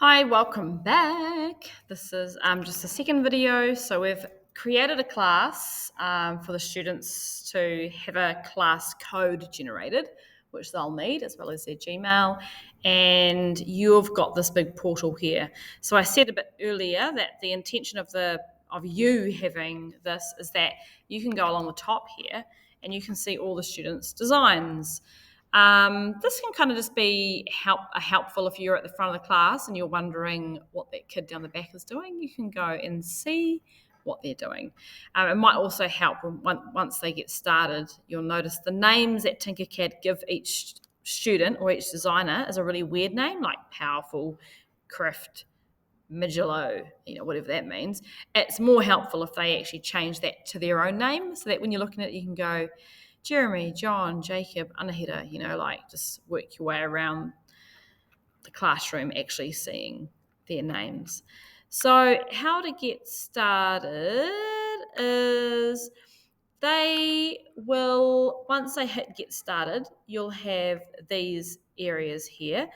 Hi, welcome back. This is just a second video. So we've created a class for the students to have a class code generated, which they'll need as well as their Gmail. And you've got this big portal here. So I said a bit earlier that the intention of you having this is that you can go along the top here and you can see all the students' designs. This can kind of just be helpful if you're at the front of the class and you're wondering what that kid down the back is doing. You can go and see what they're doing. It might also help once they get started. You'll notice the names that Tinkercad give each student or each designer is a really weird name, like Powerful, Crift, Midgelo, whatever that means. It's more helpful if they actually change that to their own name so that when you're looking at it, you can go, Jeremy, John, Jacob, Anahita, just work your way around the classroom actually seeing their names. So how to get started is once they hit get started, you'll have these areas here.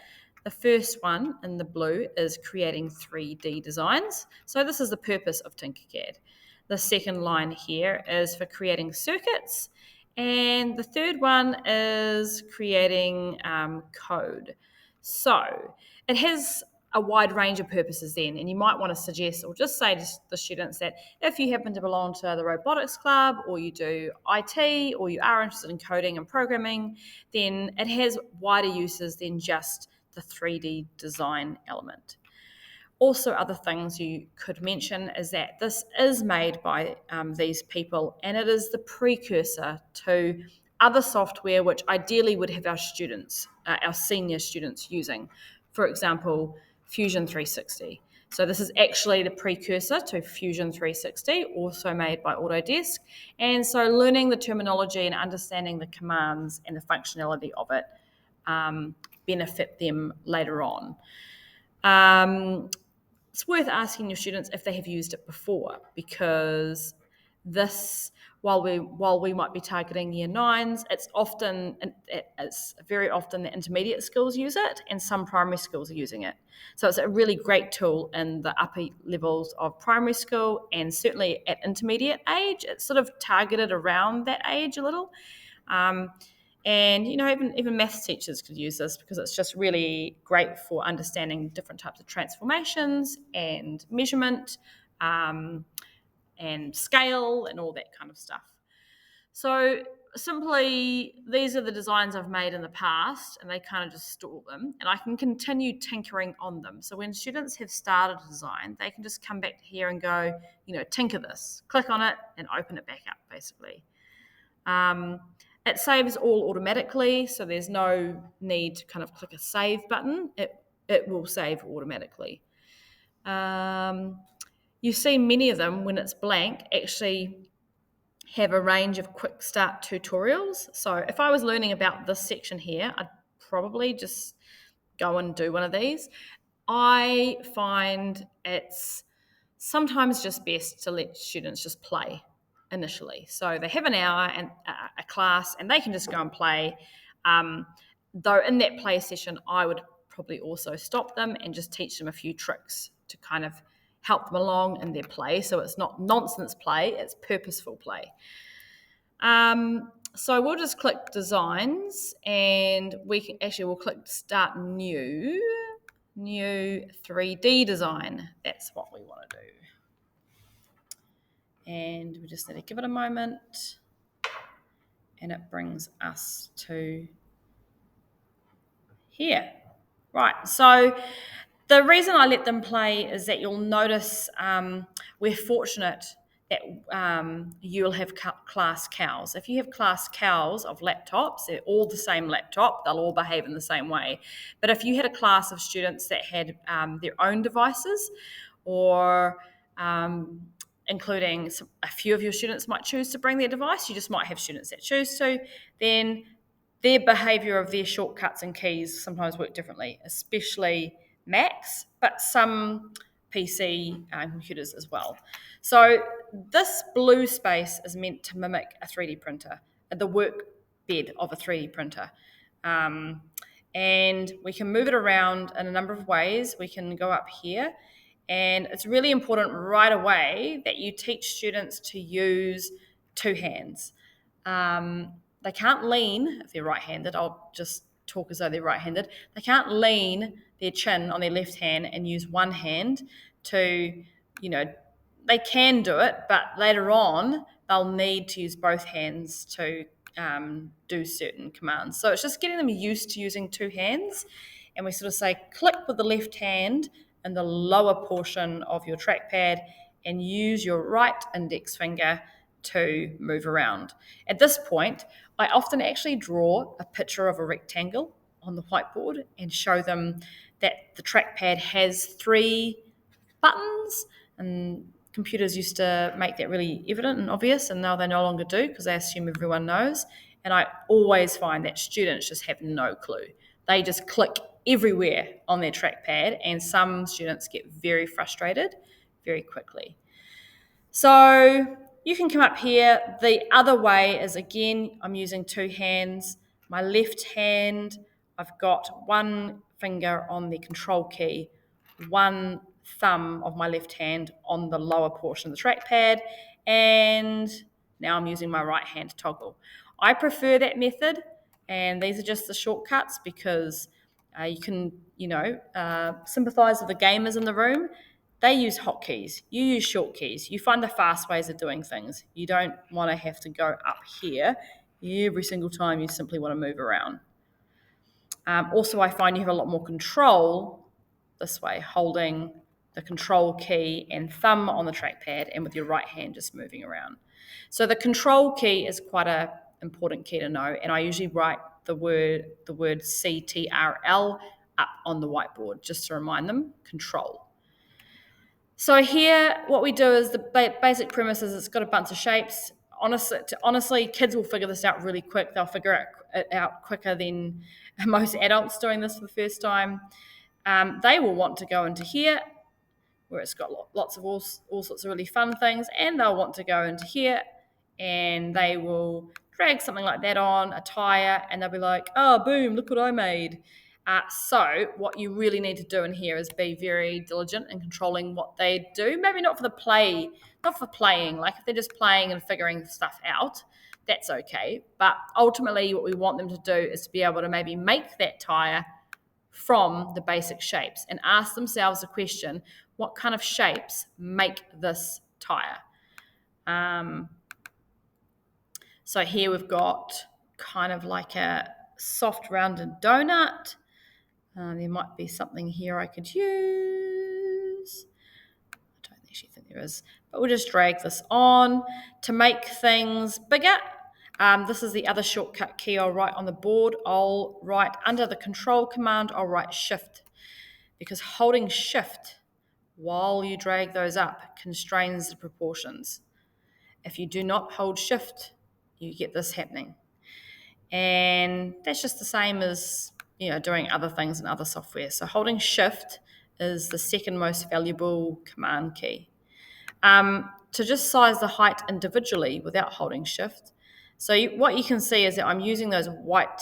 The first one in the blue is creating 3D designs. So this is the purpose of Tinkercad. The second line here is for creating circuits. And the third one is creating code. So it has a wide range of purposes then, and you might want to suggest or just say to the students that if you happen to belong to the robotics club or you do IT or you are interested in coding and programming, then it has wider uses than just the 3D design element. Also, other things you could mention is that this is made by these people, and it is the precursor to other software which ideally would have our students, our senior students using. For example, Fusion 360. So this is actually the precursor to Fusion 360, also made by Autodesk. And so learning the terminology and understanding the commands and the functionality of it benefit them later on. It's worth asking your students if they have used it before, because this, while we might be targeting year nines, it's very often the intermediate schools use it and some primary schools are using it. So it's a really great tool in the upper levels of primary school, and certainly at intermediate age. It's sort of targeted around that age a little. And even maths teachers could use this because it's just really great for understanding different types of transformations and measurement and scale and all that kind of stuff. So simply, these are the designs I've made in the past, and they kind of just store them, and I can continue tinkering on them. So when students have started a design, they can just come back here and go, tinker this, click on it and open it back up, basically. It saves all automatically, so there's no need to kind of click a save button. It will save automatically. You see many of them, when it's blank, actually have a range of quick start tutorials. So if I was learning about this section here, I'd probably just go and do one of these. I find it's sometimes just best to let students just play initially. So they have an hour and a class and they can just go and play. Though in that play session, I would probably also stop them and just teach them a few tricks to kind of help them along in their play. So it's not nonsense play, it's purposeful play. So we'll just click designs and we'll click start new 3D design. That's what we want to do. And we just need to give it a moment, and it brings us to here. Right, so the reason I let them play is that you'll notice we're fortunate that you'll have class cows. If you have class cows of laptops, they're all the same laptop, they'll all behave in the same way. But if you had a class of students that had their own devices, or including a few of your students might choose to bring their device, you just might have students that choose to, then their behaviour of their shortcuts and keys sometimes work differently, especially Macs, but some PC computers as well. So this blue space is meant to mimic a 3D printer, the work bed of a 3D printer. And we can move it around in a number of ways. We can go up here, and it's really important right away that you teach students to use two hands. They can't lean if they're right-handed. I'll just talk as though they're right-handed. They can't lean their chin on their left hand and use one hand to, they can do it, but later on they'll need to use both hands to do certain commands. So it's just getting them used to using two hands. And we sort of say click with the left hand in the lower portion of your trackpad and use your right index finger to move around. At this point, I often actually draw a picture of a rectangle on the whiteboard and show them that the trackpad has three buttons, and computers used to make that really evident and obvious, and now they no longer do because they assume everyone knows. And I always find that students just have no clue. They just click everywhere on their trackpad, and some students get very frustrated very quickly. So you can come up here. The other way is, again, I'm using two hands. My left hand, I've got one finger on the control key, one thumb of my left hand on the lower portion of the trackpad, and now I'm using my right hand to toggle. I prefer that method, and these are just the shortcuts because you can, sympathize with the gamers in the room. They use hotkeys. You use short keys. You find the fast ways of doing things. You don't want to have to go up here every single time. You simply want to move around. Also, I find you have a lot more control this way, holding the control key and thumb on the trackpad and with your right hand just moving around. So the control key is quite an important key to know, and I usually write the word CTRL up on the whiteboard just to remind them, control. So here, what we do is the basic premise is it's got a bunch of shapes. Honestly, kids will figure this out really quick. They'll figure it out quicker than most adults doing this for the first time. They will want to go into here, where it's got lots of all sorts of really fun things, and they'll want to go into here, and they will drag something like that on, a tire, and they'll be like, oh, boom, look what I made. So what you really need to do in here is be very diligent in controlling what they do. Maybe not for playing. Like if they're just playing and figuring stuff out, that's okay. But ultimately what we want them to do is to be able to maybe make that tire from the basic shapes and ask themselves the question, what kind of shapes make this tire? So here we've got kind of like a soft rounded donut. There might be something here I could use. I don't actually think there is, but we'll just drag this on to make things bigger. This is the other shortcut key I'll write on the board. I'll write under the control command, I'll write shift, because holding shift while you drag those up constrains the proportions. If you do not hold shift, you get this happening. And that's just the same as doing other things in other software. So holding shift is the second most valuable command key. To just size the height individually without holding shift. So what you can see is that I'm using those white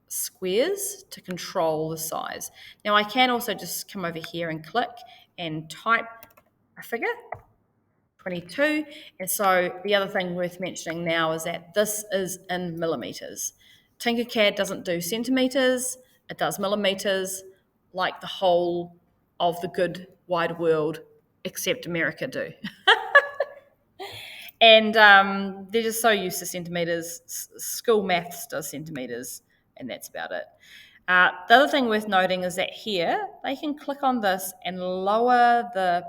squares to control the size. Now I can also just come over here and click and type a figure, 22. And so the other thing worth mentioning now is that this is in millimeters. Tinkercad doesn't do centimeters, it does millimeters, like the whole of the good wide world, except America do. And they're just so used to centimeters. School maths does centimeters, and that's about it. The other thing worth noting is that here, they can click on this and lower the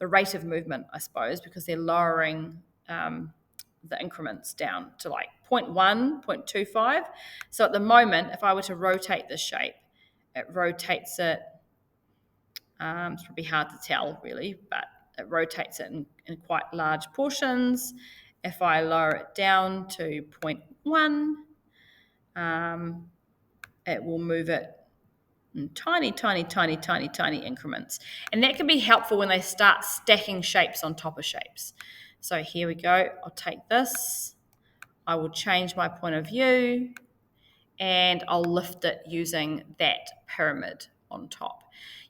rate of movement, I suppose, because they're lowering the increments down to like 0.1, 0.25. So at the moment, if I were to rotate this shape, it rotates it, it's probably hard to tell really, but it rotates it in quite large portions. If I lower it down to 0.1, it will move it in tiny increments. And that can be helpful when they start stacking shapes on top of shapes. So here we go. I'll take this. I will change my point of view. and I'll lift it using that pyramid on top.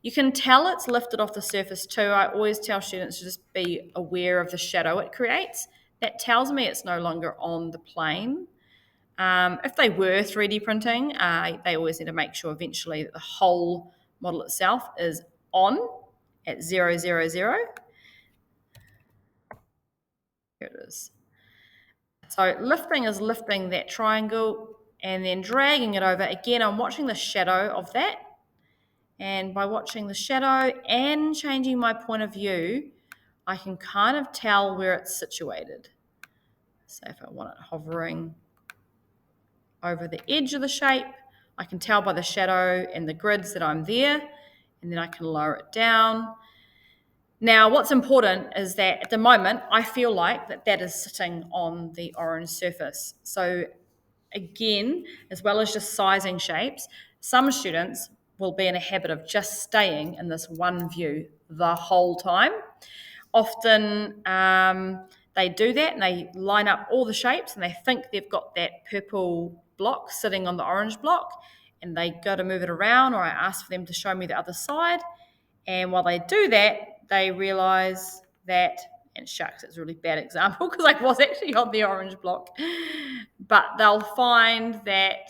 You can tell it's lifted off the surface too. I always tell students to just be aware of the shadow it creates. That tells me it's no longer on the plane. If they were 3D printing, they always need to make sure eventually that the whole model itself is on at 0, 0, 0. Here it is. So lifting is lifting that triangle and then dragging it over. Again, I'm watching the shadow of that. And by watching the shadow and changing my point of view, I can kind of tell where it's situated. So if I want it hovering over the edge of the shape, I can tell by the shadow and the grids that I'm there, and then I can lower it down. Now, what's important is that at the moment, I feel like that is sitting on the orange surface. So again, as well as just sizing shapes, some students will be in a habit of just staying in this one view the whole time. Often they do that and they line up all the shapes and they think they've got that purple block sitting on the orange block, and they go to move it around, or I ask for them to show me the other side. And while they do that, they realize that, and shucks, it's a really bad example because I was actually on the orange block, but they'll find that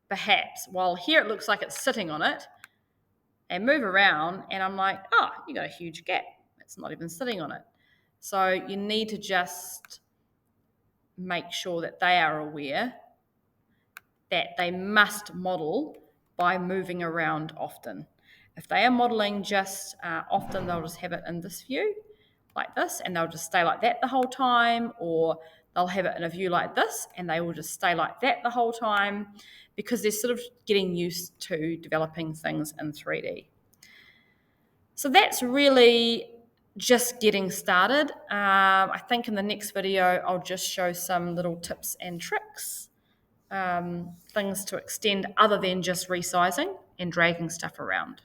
perhaps, while here it looks like it's sitting on it, and move around, and I'm like, oh, you got a huge gap. It's not even sitting on it. So you need to just make sure that they are aware that they must model by moving around often. If they are modeling just often, they'll just have it in this view like this, and they'll just stay like that the whole time, or they'll have it in a view like this and they will just stay like that the whole time, because they're sort of getting used to developing things in 3D. So that's really just getting started. I think in the next video, I'll just show some little tips and tricks, things to extend other than just resizing and dragging stuff around.